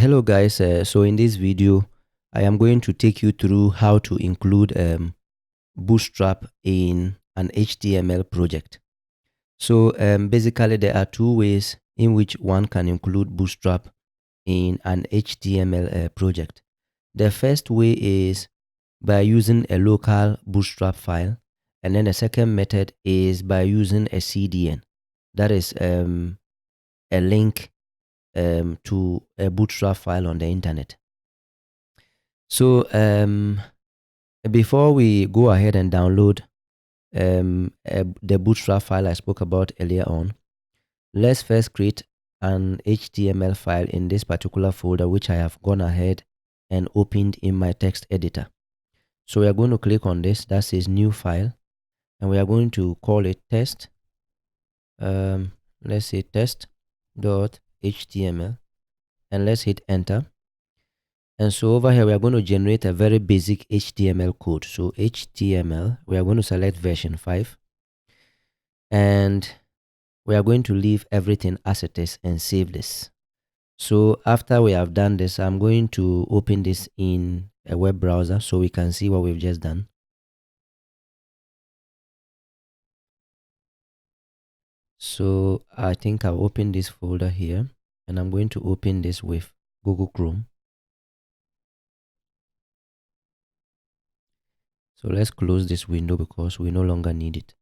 Hello guys, so in this video I am going to take you through how to include Bootstrap in an HTML project. So basically there are two ways in which one can include Bootstrap in an HTML project. The first way is by using a local Bootstrap file, and then the second method is by using a CDN, that is a link to a Bootstrap file on the internet. So before we go ahead and download the Bootstrap file I spoke about earlier on, let's first create an HTML file in this particular folder, which I have gone ahead and opened in my text editor. So we are going to click on this that says new file, and we are going to call it test. Let's say test.html, and let's hit enter. And so over here, we are going to generate a very basic HTML code. So HTML, we are going to select version 5. And we are going to leave everything as it is and save this. So after we have done this, I'm going to open this in a web browser so we can see what we've just done. So I think I'll open this folder here, and I'm going to open this with Google Chrome. So let's close this window because we no longer need it.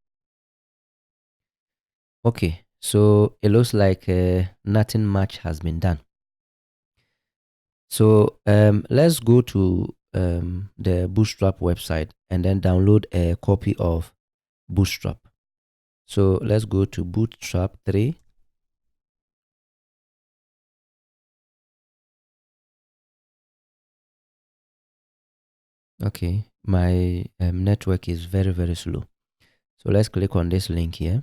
Okay, so it looks like nothing much has been done. So let's go to the Bootstrap website and then download a copy of Bootstrap. So let's go to Bootstrap 3. Okay, my network is very slow. So let's click on this link here.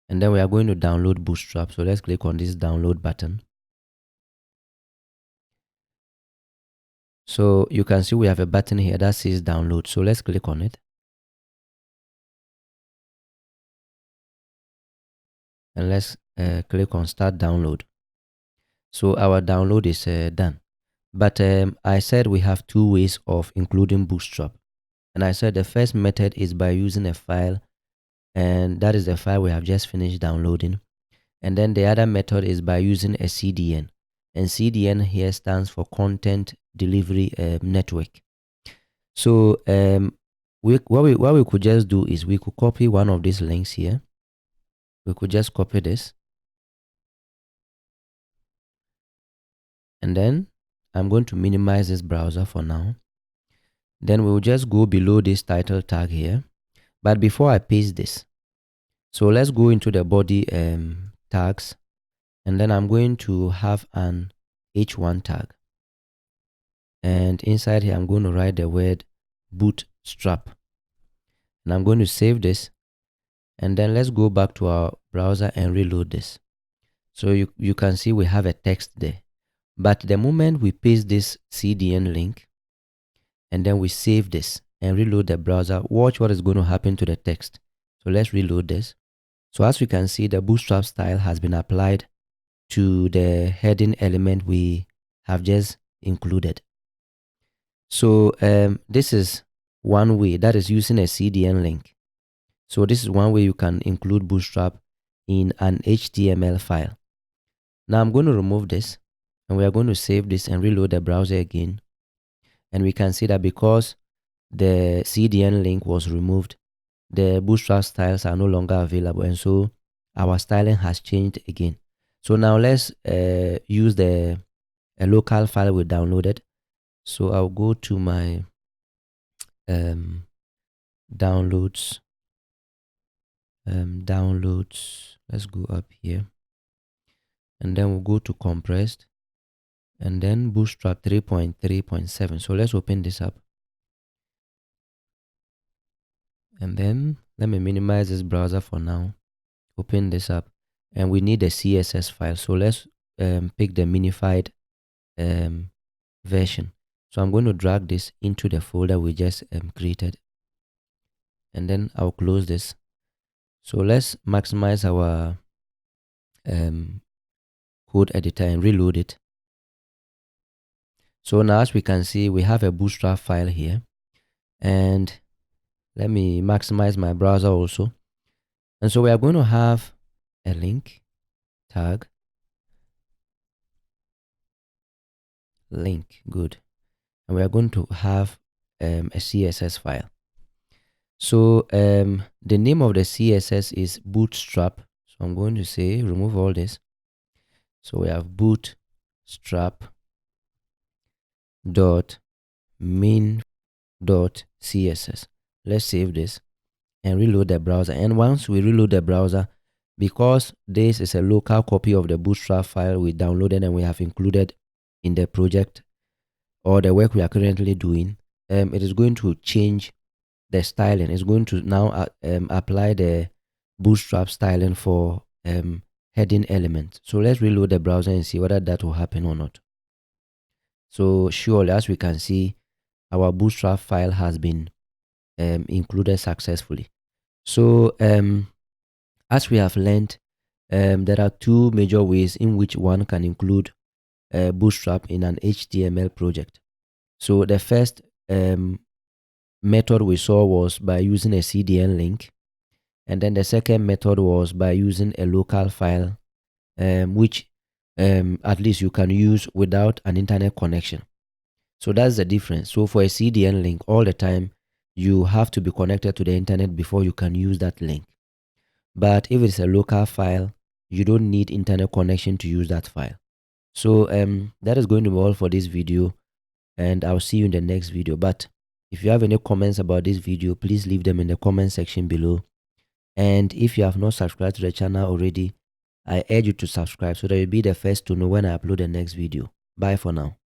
And then we are going to download Bootstrap. So let's click on this download button. So you can see we have a button here that says download. So let's click on it. And let's click on start download. So our download is done. But I said we have two ways of including Bootstrap. And I said the first method is by using a file, and that is the file we have just finished downloading. And then the other method is by using a CDN. And CDN here stands for Content Delivery Network. So what we could just do is we could copy one of these links here. We could just copy this. And then I'm going to minimize this browser for now. Then we'll just go below this title tag here. But before I paste this, so let's go into the body tags, and then I'm going to have an h1 tag. And inside here, I'm going to write the word bootstrap. And I'm going to save this. And then let's go back to our browser and reload this. So you can see we have a text there. But the moment we paste this CDN link, and then we save this and reload the browser, watch what is going to happen to the text. So let's reload this. So as we can see, the Bootstrap style has been applied to the heading element we have just included. So this is one way, that is using a CDN link. So this is one way you can include Bootstrap in an HTML file. Now I'm going to remove this, and we are going to save this and reload the browser again. And we can see that because the CDN link was removed, the Bootstrap styles are no longer available, and so our styling has changed again. So now let's use a local file we downloaded. So I'll go to my downloads. Let's go up here, and then we'll go to compressed, and then Bootstrap 3.3.7. So let's open this up. And then let me minimize this browser for now. Open this up, and we need a CSS file. So let's pick the minified version. So I'm going to drag this into the folder we just created, and then I'll close this. So let's maximize our code editor and reload it. So now as we can see, we have a bootstrap file here, and let me maximize my browser also. And so we are going to have a link tag, link, good. And we are going to have a CSS file. So the name of the CSS is bootstrap. So I'm going to say remove all this. So we have bootstrap dot main dot css. Let's save this and reload the browser. And once we reload the browser, because this is a local copy of the bootstrap file we downloaded and we have included in the project or the work we are currently doing, it is going to change the styling. It's going to now apply the bootstrap styling for heading elements. So let's reload the browser and see whether that will happen or not. So surely, as we can see, our bootstrap file has been included successfully. So as we have learned, there are two major ways in which one can include bootstrap in an HTML project. So the first method we saw was by using a CDN link, and then the second method was by using a local file, which at least you can use without an internet connection. So that's the difference. So for a CDN link, all the time you have to be connected to the internet before you can use that link. But if it's a local file, you don't need internet connection to use that file. So that is going to be all for this video, and I'll see you in the next video. But if you have any comments about this video, please leave them in the comment section below. And if you have not subscribed to the channel already, I urge you to subscribe so that you'll be the first to know when I upload the next video. Bye for now.